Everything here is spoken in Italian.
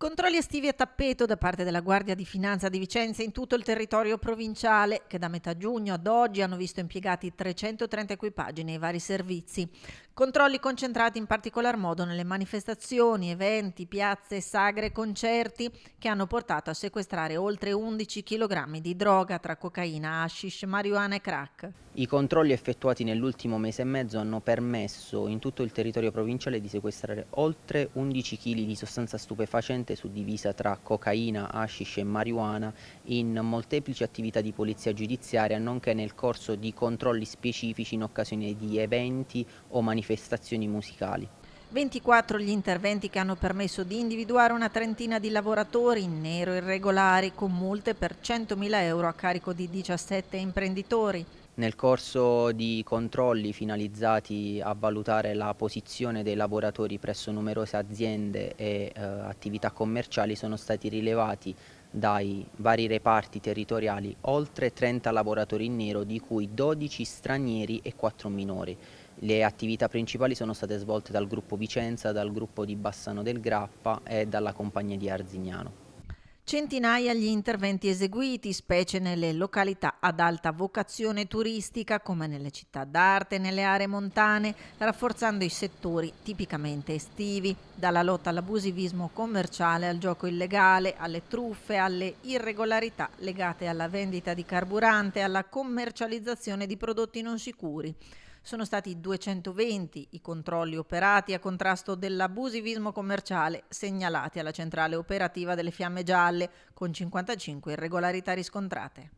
Controlli estivi a tappeto da parte della Guardia di Finanza di Vicenza in tutto il territorio provinciale, che da metà giugno ad oggi hanno visto impiegati 330 equipaggi nei vari servizi. Controlli concentrati in particolar modo nelle manifestazioni, eventi, piazze, sagre e concerti, che hanno portato a sequestrare oltre 11 kg di droga tra cocaina, hashish, marijuana e crack. I controlli effettuati nell'ultimo mese e mezzo hanno permesso in tutto il territorio provinciale di sequestrare oltre 11 kg di sostanza stupefacente suddivisa tra cocaina, hashish e marijuana in molteplici attività di polizia giudiziaria, nonché nel corso di controlli specifici in occasione di eventi o manifestazioni musicali. 24 gli interventi che hanno permesso di individuare una trentina di lavoratori in nero irregolari con multe per 100.000 euro a carico di 17 imprenditori. Nel corso di controlli finalizzati a valutare la posizione dei lavoratori presso numerose aziende e attività commerciali sono stati rilevati dai vari reparti territoriali oltre 30 lavoratori in nero, di cui 12 stranieri e 4 minori. Le attività principali sono state svolte dal gruppo Vicenza, dal gruppo di Bassano del Grappa e dalla compagnia di Arzignano. Centinaia gli interventi eseguiti, specie nelle località ad alta vocazione turistica come nelle città d'arte e nelle aree montane, rafforzando i settori tipicamente estivi, dalla lotta all'abusivismo commerciale al gioco illegale, alle truffe, alle irregolarità legate alla vendita di carburante, alla commercializzazione di prodotti non sicuri. Sono stati 220 i controlli operati a contrasto dell'abusivismo commerciale segnalati alla centrale operativa delle Fiamme Gialle, con 55 irregolarità riscontrate.